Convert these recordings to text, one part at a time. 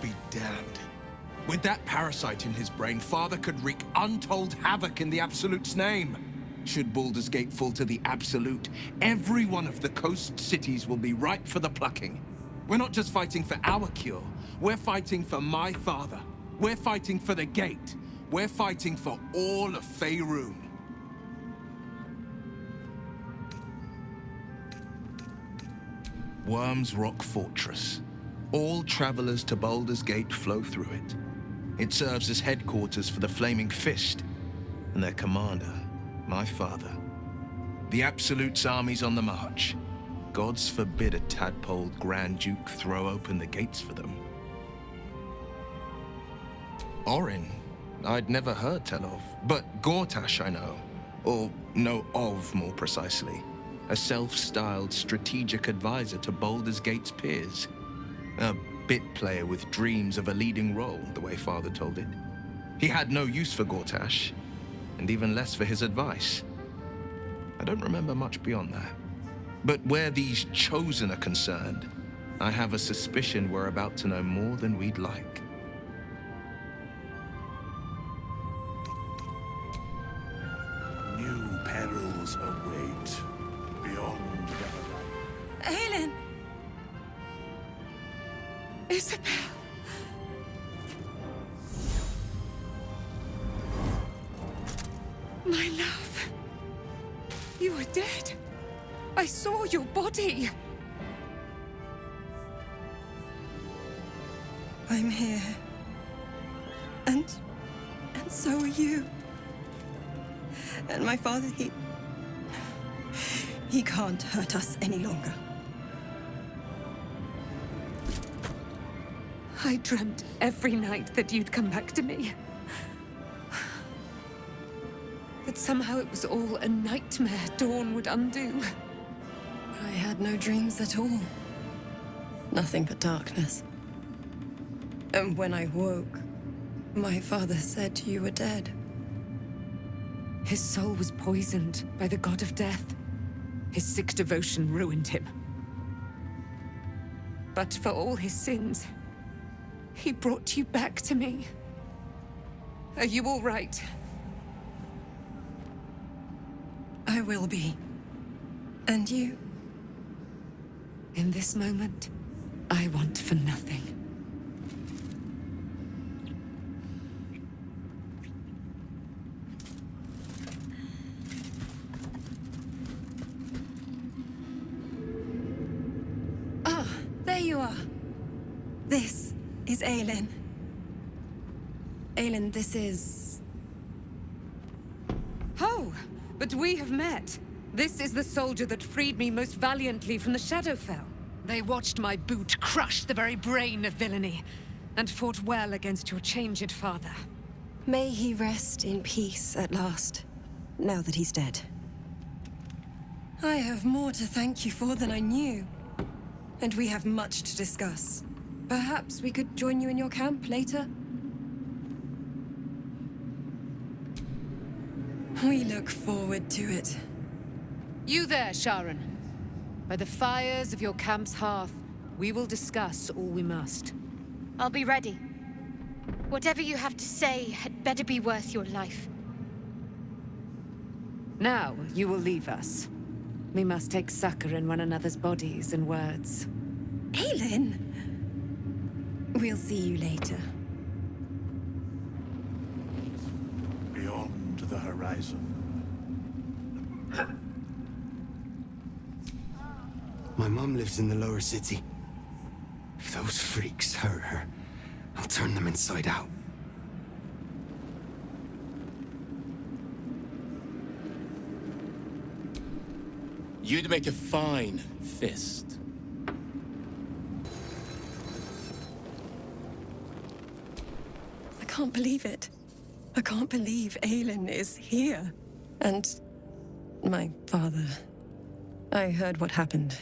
be damned. With that parasite in his brain, Father could wreak untold havoc in the Absolute's name. Should Baldur's Gate fall to the Absolute, every one of the coast cities will be ripe for the plucking. We're not just fighting for our cure, we're fighting for my father. We're fighting for the Gate. We're fighting for all of Faerun. Worm's Rock Fortress. All travelers to Baldur's Gate flow through it. It serves as headquarters for the Flaming Fist, and their commander, my father. The Absolute's army's on the march. Gods forbid a tadpole Grand Duke throw open the gates for them. Orin, I'd never heard tell of, but Gortash I know. Or know of, more precisely. A self-styled strategic advisor to Baldur's Gate's peers. A bit player with dreams of a leading role, the way Father told it. He had no use for Gortash, and even less for his advice. I don't remember much beyond that. But where these Chosen are concerned, I have a suspicion we're about to know more than we'd like. New perils await beyond the horizon. Aelin! Isabel! My love! You were dead. I saw your body. I'm here. And so are you. And my father, he can't hurt us any longer. I dreamt every night that you'd come back to me. That somehow it was all a nightmare Dawn would undo. I had no dreams at all. Nothing but darkness. And when I woke, my father said you were dead. His soul was poisoned by the god of death. His sick devotion ruined him. But for all his sins, he brought you back to me. Are you all right? I will be. And you? In this moment, I want for nothing. Ah, there you are. This is Aelin. Aelin, this is... Oh, but we have met. This is the soldier that freed me most valiantly from the Shadowfell. They watched my boot crush the very brain of villainy, and fought well against your changed father. May he rest in peace at last, now that he's dead. I have more to thank you for than I knew. And we have much to discuss. Perhaps we could join you in your camp later? We look forward to it. You there, Sharon. By the fires of your camp's hearth, we will discuss all we must. I'll be ready. Whatever you have to say had better be worth your life. Now, you will leave us. We must take succor in one another's bodies and words. Aelin! We'll see you later. Beyond the horizon. My mom lives in the lower city. If those freaks hurt her, I'll turn them inside out. You'd make a fine fist. I can't believe it. I can't believe Aelin is here. And my father. I heard what happened.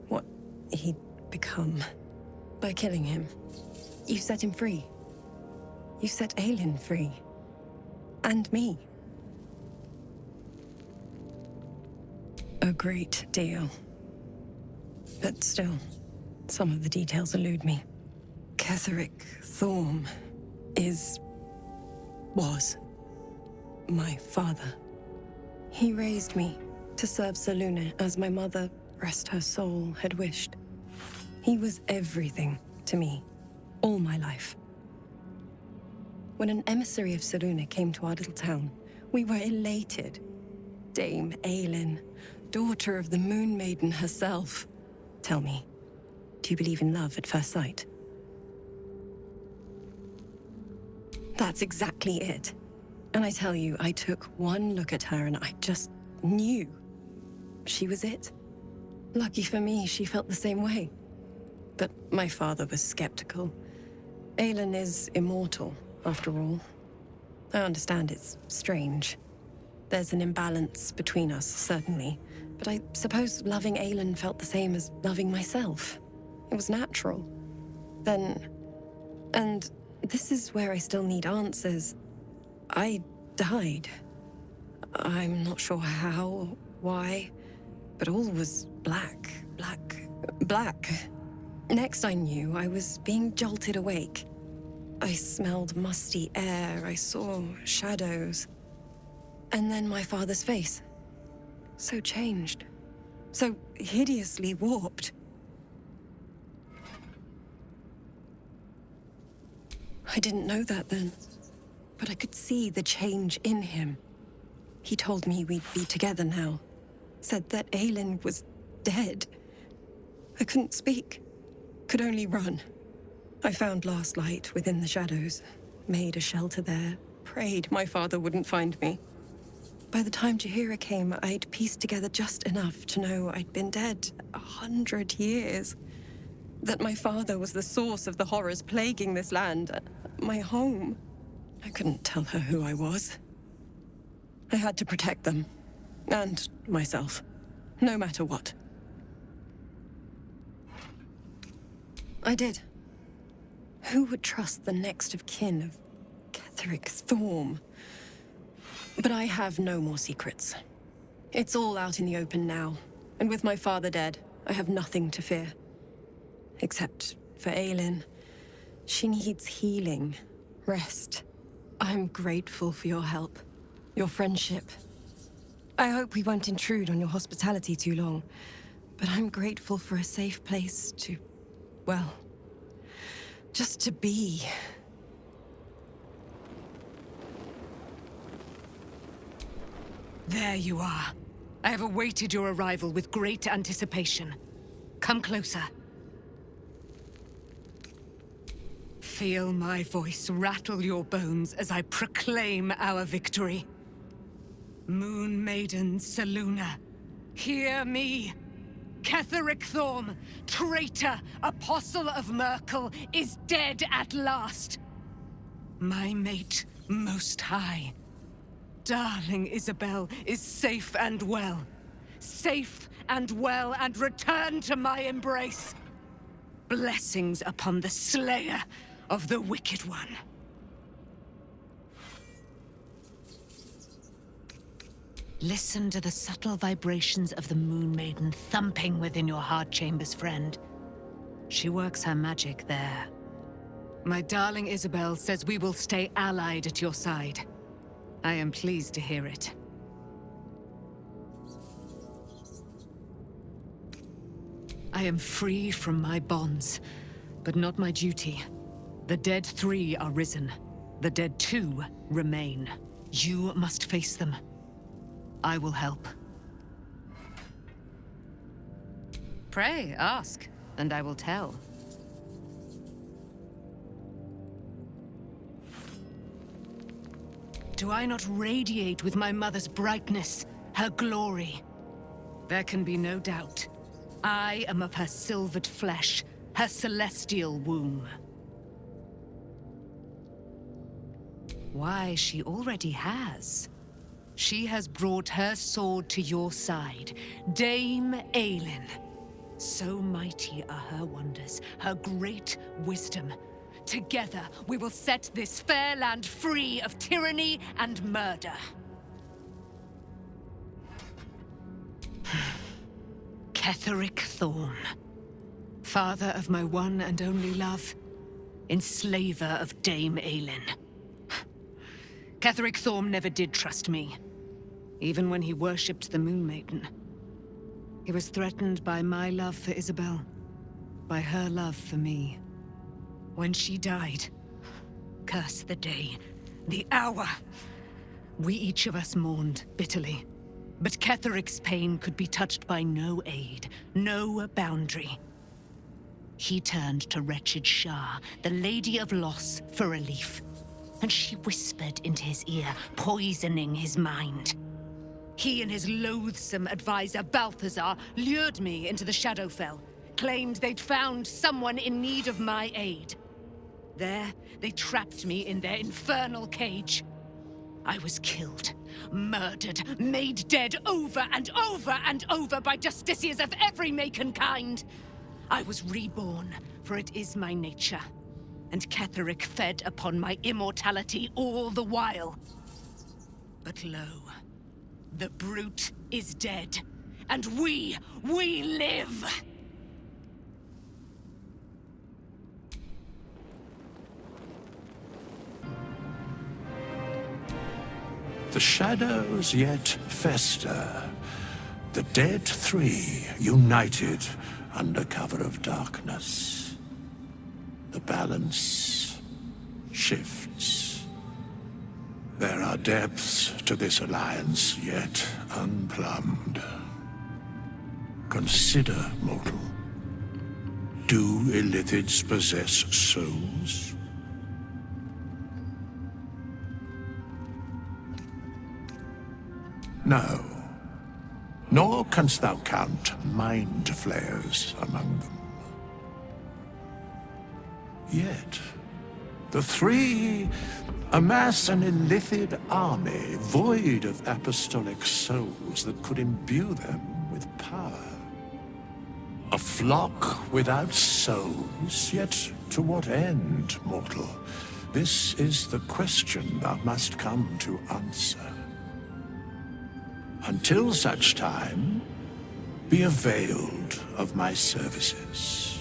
What he'd become. By killing him. You set him free. You set Aelin free. And me. A great deal. But still, some of the details elude me. Ketheric Thorm was my father. He raised me to serve Selûne as my mother, rest her soul, had wished. He was everything to me, all my life. When an emissary of Selûne came to our little town, we were elated. Dame Aelin, daughter of the Moon Maiden herself. Tell me, do you believe in love at first sight? That's exactly it. And I tell you, I took one look at her and I just knew she was it. Lucky for me, she felt the same way. But my father was skeptical. Aelin is immortal, after all. I understand it's strange. There's an imbalance between us, certainly. But I suppose loving Aelin felt the same as loving myself. It was natural. And this is where I still need answers. I died. I'm not sure how, why, but all was black. Next I knew, I was being jolted awake. I smelled musty air, I saw shadows. And then my father's face. So changed. So hideously warped. I didn't know that then, but I could see the change in him. He told me we'd be together now. Said that Aelin was dead. I couldn't speak. Could only run. I found last light within the shadows. Made a shelter there. Prayed my father wouldn't find me. By the time Jaheira came, I'd pieced together just enough to know I'd been dead 100 years. That my father was the source of the horrors plaguing this land. My home. I couldn't tell her who I was. I had to protect them. And myself. No matter what. I did. Who would trust the next of kin of Ketheric Thorm? But I have no more secrets. It's all out in the open now. And with my father dead, I have nothing to fear. Except for Aelin. She needs healing, rest. I'm grateful for your help, your friendship. I hope we won't intrude on your hospitality too long, but I'm grateful for a safe place to, well, just to be. There you are. I have awaited your arrival with great anticipation. Come closer. Feel my voice rattle your bones as I proclaim our victory. Moon Maiden Selûne, hear me. Ketheric Thorm, traitor, apostle of Merkel, is dead at last. My mate, Most High, darling Isabel, is safe and well. Safe and well, and returned to my embrace. Blessings upon the slayer of the Wicked One. Listen to the subtle vibrations of the Moon Maiden thumping within your heart chambers, friend. She works her magic there. My darling Isabel says we will stay allied at your side. I am pleased to hear it. I am free from my bonds, but not my duty. The dead 3 are risen. The dead 2 remain. You must face them. I will help. Pray, ask, and I will tell. Do I not radiate with my mother's brightness, her glory? There can be no doubt. I am of her silvered flesh, her celestial womb. Why, she already has. She has brought her sword to your side, Dame Aelin. So mighty are her wonders, her great wisdom. Together, we will set this fair land free of tyranny and murder. Ketheric Thorm, father of my one and only love, enslaver of Dame Aelin. Ketheric Thorm never did trust me, even when he worshipped the Moon Maiden. He was threatened by my love for Isabel, by her love for me. When she died, curse the day, the hour. We each of us mourned bitterly, but Ketheric's pain could be touched by no aid, no boundary. He turned to wretched Shah, the Lady of Loss, for relief, and she whispered into his ear, poisoning his mind. He and his loathsome advisor, Balthazar, lured me into the Shadowfell, claimed they'd found someone in need of my aid. There, they trapped me in their infernal cage. I was killed, murdered, made dead over and over and over by justiciars of every make and kind. I was reborn, for it is my nature, and Ketheric fed upon my immortality all the while. But lo, the brute is dead, and we live! The shadows yet fester. The dead three united under cover of darkness. The balance shifts. There are depths to this alliance yet unplumbed. Consider, mortal. Do Illithids possess souls? No. Nor canst thou count mind flayers among them. Yet, the three amass an Illithid army void of apostolic souls that could imbue them with power. A flock without souls, yet to what end, mortal? This is the question thou must come to answer. Until such time, be availed of my services.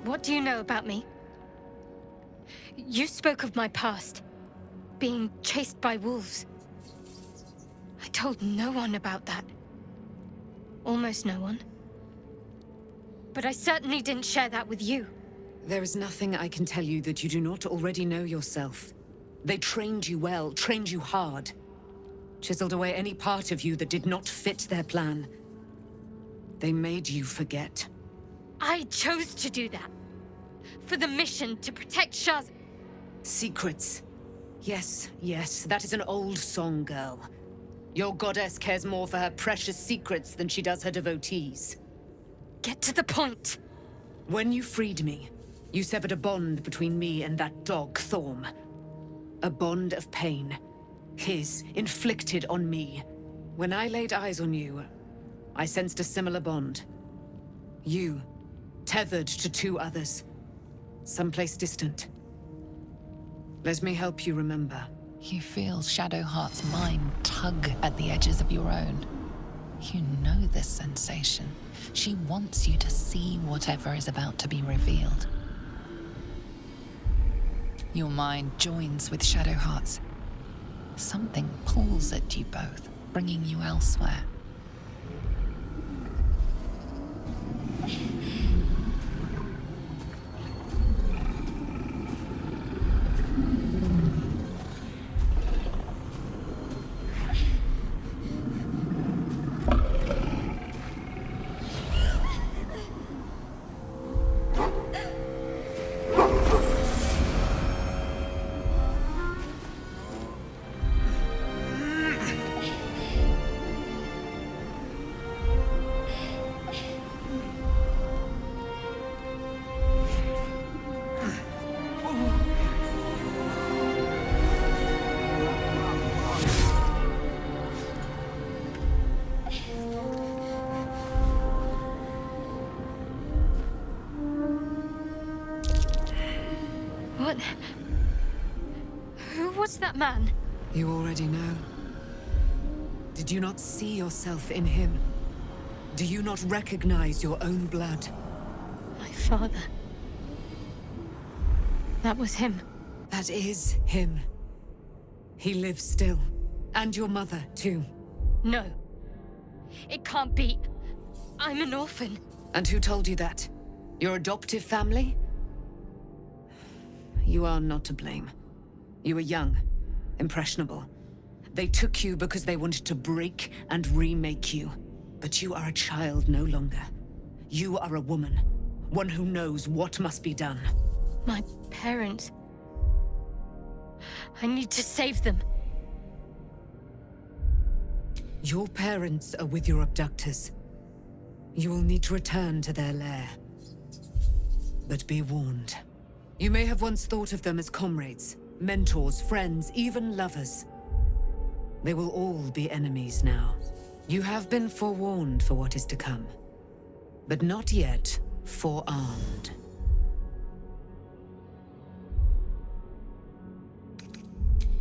What do you know about me? You spoke of my past, being chased by wolves. I told no one about that. Almost no one. But I certainly didn't share that with you. There is nothing I can tell you that you do not already know yourself. They trained you well, trained you hard. Chiseled away any part of you that did not fit their plan. They made you forget. I chose to do that. For the mission to protect Shah's... Secrets. Yes, yes, that is an old song, girl. Your goddess cares more for her precious secrets than she does her devotees. Get to the point. When you freed me, you severed a bond between me and that dog, Thorm. A bond of pain. His, inflicted on me. When I laid eyes on you, I sensed a similar bond. You, tethered to two others. Someplace distant. Let me help you remember. You feel Shadowheart's mind tug at the edges of your own. You know this sensation. She wants you to see whatever is about to be revealed. Your mind joins with Shadowheart's. Something pulls at you both, bringing you elsewhere. What? Who was that man? You already know. Did you not see yourself in him? Do you not recognize your own blood? My father. That was him. That is him. He lives still. And your mother, too. No. It can't be. I'm an orphan. And who told you that? Your adoptive family? You are not to blame. You were young, impressionable. They took you because they wanted to break and remake you. But you are a child no longer. You are a woman. One who knows what must be done. My parents. I need to save them. Your parents are with your abductors. You will need to return to their lair. But be warned. You may have once thought of them as comrades, mentors, friends, even lovers. They will all be enemies now. You have been forewarned for what is to come, but not yet forearmed.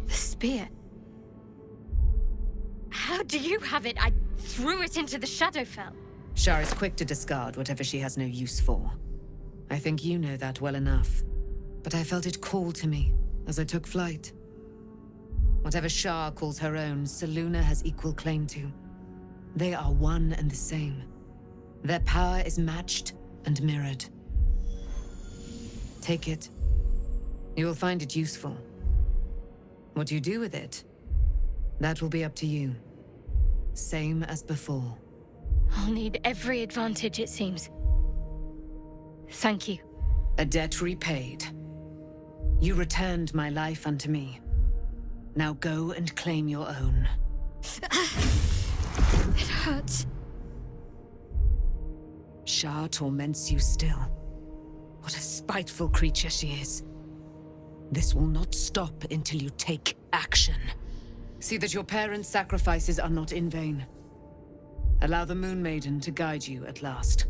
The spear. How do you have it? I threw it into the Shadowfell. Shar is quick to discard whatever she has no use for. I think you know that well enough. But I felt it call to me as I took flight. Whatever Shar calls her own, Selûne has equal claim to. They are one and the same. Their power is matched and mirrored. Take it. You will find it useful. What you do with it, that will be up to you. Same as before. I'll need every advantage, it seems. Thank you. A debt repaid. You returned my life unto me. Now go and claim your own. It hurts. Shar torments you still. What a spiteful creature she is. This will not stop until you take action. See that your parents' sacrifices are not in vain. Allow the Moon Maiden to guide you at last.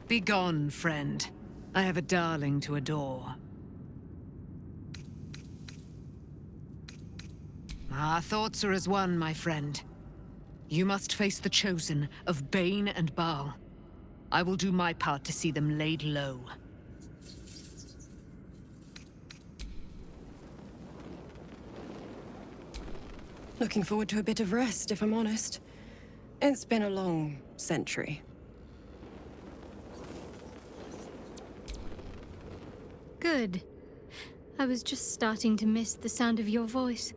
Begone, friend. I have a darling to adore. Our thoughts are as one, my friend. You must face the Chosen of Bane and Baal. I will do my part to see them laid low. Looking forward to a bit of rest, if I'm honest. It's been a long century. Good. I was just starting to miss the sound of your voice.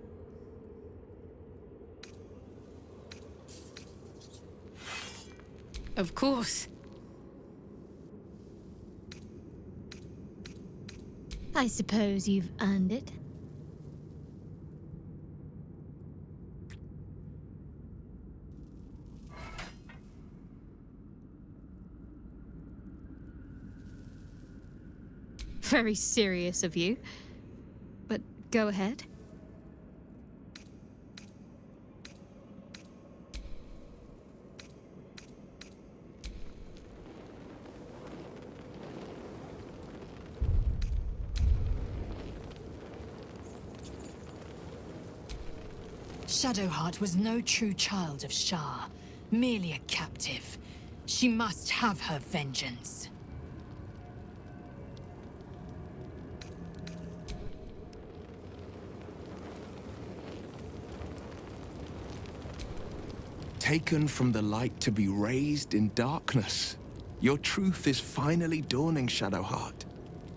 Of course. I suppose you've earned it. Very serious of you. But go ahead. Shadowheart was no true child of Shar, merely a captive. She must have her vengeance. Taken from the light to be raised in darkness. Your truth is finally dawning, Shadowheart.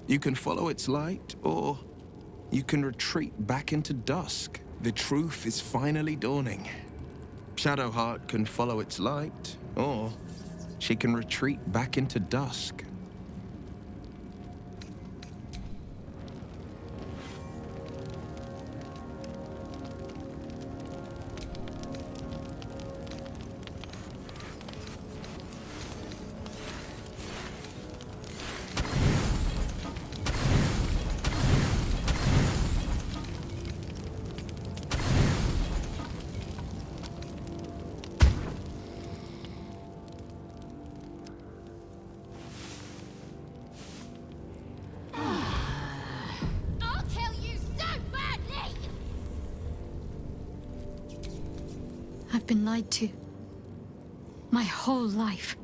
You can follow its light, or you can retreat back into dusk. The truth is finally dawning. Shadowheart can follow its light, or she can retreat back into dusk. I've been lied to. My whole life.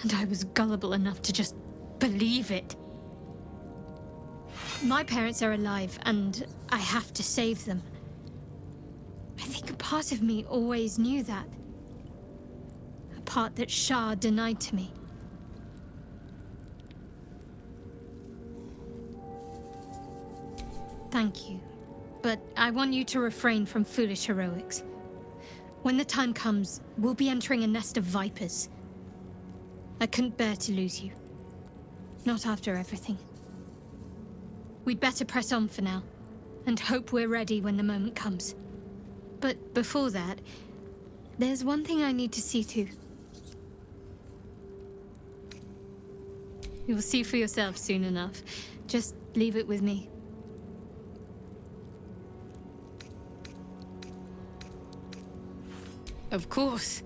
And I was gullible enough to just believe it. My parents are alive, and I have to save them. I think a part of me always knew that. A part that Shah denied to me. Thank you. But I want you to refrain from foolish heroics. When the time comes, we'll be entering a nest of vipers. I couldn't bear to lose you. Not after everything. We'd better press on for now, and hope we're ready when the moment comes. But before that, there's one thing I need to see to. You'll see for yourself soon enough. Just leave it with me. Of course.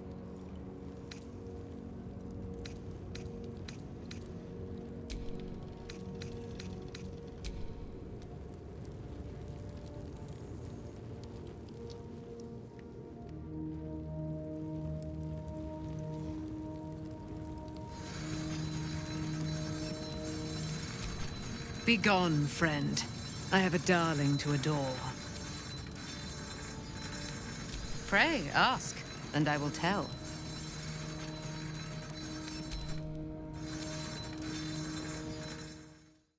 Begone, friend. I have a darling to adore. Pray, ask, and I will tell.